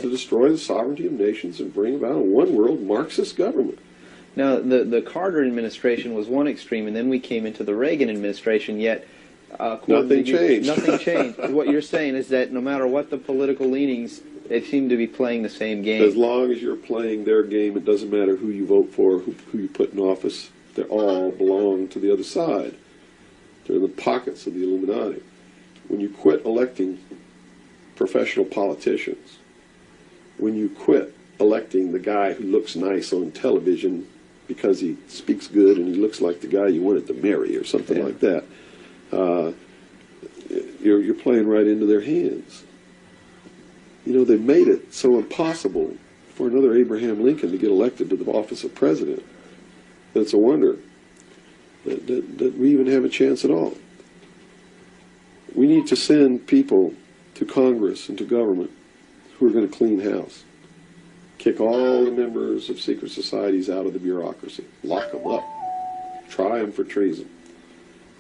to destroy the sovereignty of nations and bring about a one-world Marxist government. Now, the Carter administration was one extreme, and then we came into the Reagan administration, yet nothing changed. Nothing changed. What you're saying is that no matter what the political leanings, they seem to be playing the same game. As long as you're playing their game, it doesn't matter who you vote for, who you put in office. They all belong to the other side. They're in the pockets of the Illuminati. When you quit electing professional politicians, when you quit electing the guy who looks nice on television because he speaks good and he looks like the guy you wanted to marry or something like that, you're playing right into their hands. You know, they've made it so impossible for another Abraham Lincoln to get elected to the office of president that it's a wonder that we even have a chance at all. We need to send people to Congress and to government who are going to clean house. Kick all the members of secret societies out of the bureaucracy. Lock them up. Try them for treason.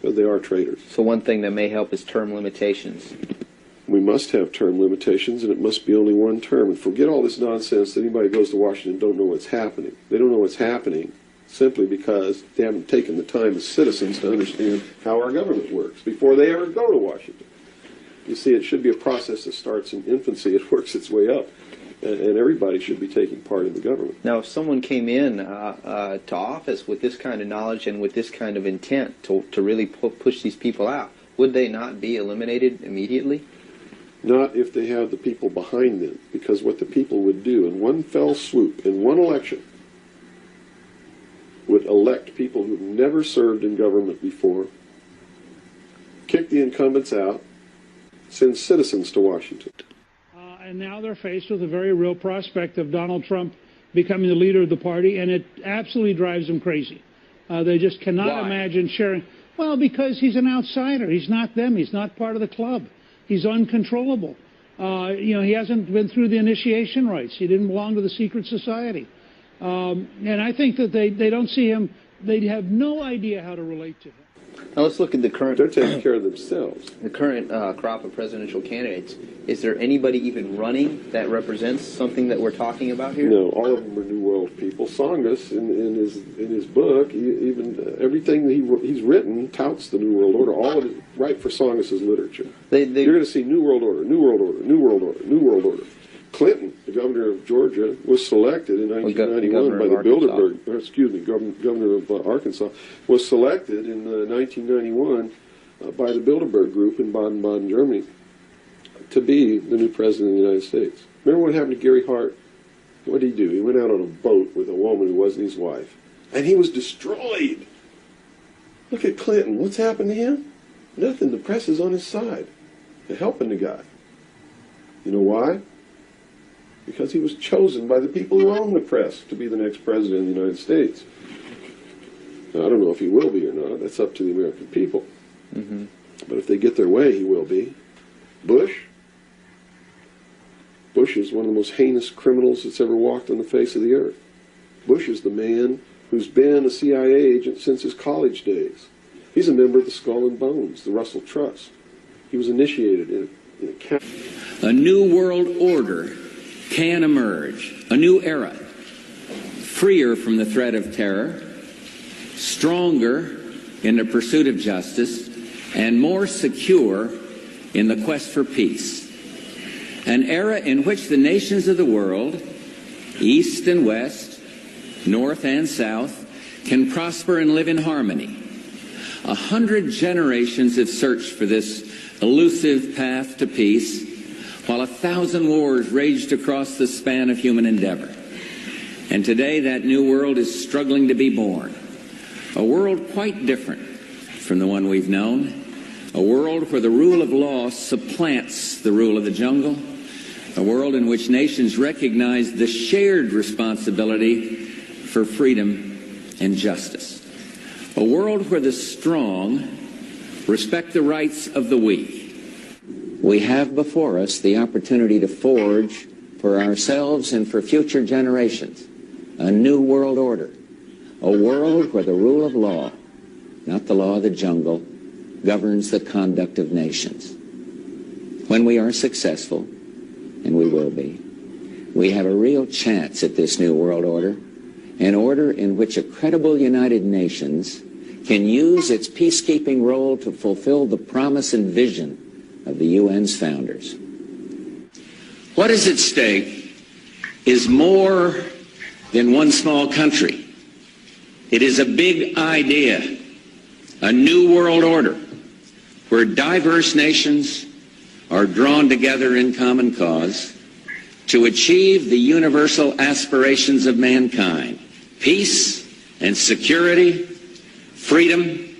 Because they are traitors. So one thing that may help is term limitations. We must have term limitations, and it must be only one term. And forget all this nonsense that anybody goes to Washington and don't know what's happening. They don't know what's happening simply because they haven't taken the time as citizens to understand how our government works before they ever go to Washington. You see, it should be a process that starts in infancy. It works its way up. And everybody should be taking part in the government. Now, if someone came in to office with this kind of knowledge and with this kind of intent to really push these people out, would they not be eliminated immediately? Not if they have the people behind them, because what the people would do in one fell swoop, in one election, would elect people who've never served in government before, kick the incumbents out, send citizens to Washington. And now they're faced with a very real prospect of Donald Trump becoming the leader of the party, and it absolutely drives them crazy. They just cannot imagine sharing. Well, because he's an outsider. He's not them. He's not part of the club. He's uncontrollable. You know, he hasn't been through the initiation rites. He didn't belong to the secret society. And I think that they don't see him. They have no idea how to relate to him. Now let's look at the current... They're taking care of themselves. The current crop of presidential candidates. Is there anybody even running that represents something that we're talking about here? No, all of them are New World people. Tsongas, in his book, even everything he's written touts the New World Order. All of it, right for Tsongas' literature. You're going to see New World Order, New World Order, New World Order, New World Order. Clinton, the governor of Georgia, was selected in 1991 by the Bilderberg, governor of Arkansas, was selected in 1991 by the Bilderberg group in Baden-Baden, Germany, to be the new president of the United States. Remember what happened to Gary Hart? What did he do? He went out on a boat with a woman who wasn't his wife, and he was destroyed. Look at Clinton. What's happened to him? Nothing. The press is on his side. They're helping the guy. You know why? Because he was chosen by the people who own the press to be the next president of the United States. Now, I don't know if he will be or not. That's up to the American people. Mm-hmm. But if they get their way, he will be. Bush is one of the most heinous criminals that's ever walked on the face of the earth. Bush is the man who's been a CIA agent since his college days. He's a member of the Skull and Bones, the Russell Trust. He was initiated in a new world order can emerge, a new era, freer from the threat of terror, stronger in the pursuit of justice, and more secure in the quest for peace. An era in which the nations of the world, East and West, North and South, can prosper and live in harmony. 100 generations have searched for this elusive path to peace, while 1,000 wars raged across the span of human endeavor. And today that new world is struggling to be born. A world quite different from the one we've known. A world where the rule of law supplants the rule of the jungle. A world in which nations recognize the shared responsibility for freedom and justice. A world where the strong respect the rights of the weak. We have before us the opportunity to forge for ourselves and for future generations a new world order, a world where the rule of law, not the law of the jungle, governs the conduct of nations. When we are successful, and we will be, we have a real chance at this new world order, an order in which a credible United Nations can use its peacekeeping role to fulfill the promise and vision of the UN's founders. What is at stake is more than one small country. It is a big idea, a new world order, where diverse nations are drawn together in common cause to achieve the universal aspirations of mankind: peace and security, freedom,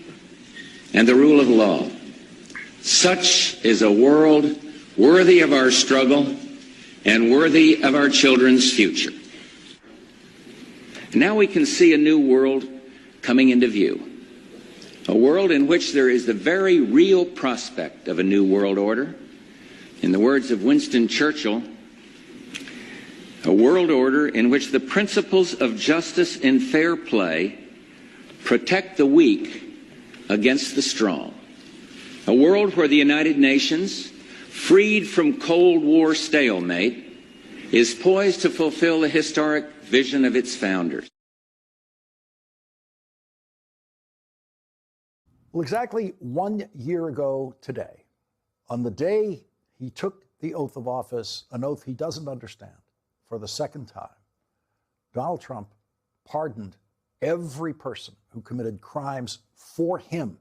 and the rule of law. Such is a world worthy of our struggle and worthy of our children's future. Now we can see a new world coming into view, a world in which there is the very real prospect of a new world order. In the words of Winston Churchill, a world order in which the principles of justice and fair play protect the weak against the strong. A world where the United Nations, freed from Cold War stalemate, is poised to fulfill the historic vision of its founders. Well, exactly 1 year ago today, on the day he took the oath of office, an oath he doesn't understand, for the second time, Donald Trump pardoned every person who committed crimes for him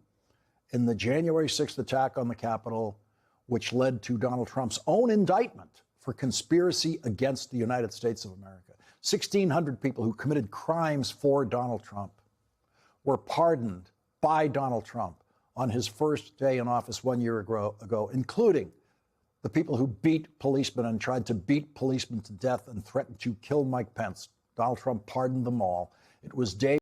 in the January 6th attack on the Capitol, which led to Donald Trump's own indictment for conspiracy against the United States of America. 1,600 people who committed crimes for Donald Trump were pardoned by Donald Trump on his first day in office 1 year ago, including the people who beat policemen and tried to beat policemen to death and threatened to kill Mike Pence. Donald Trump pardoned them all. It was day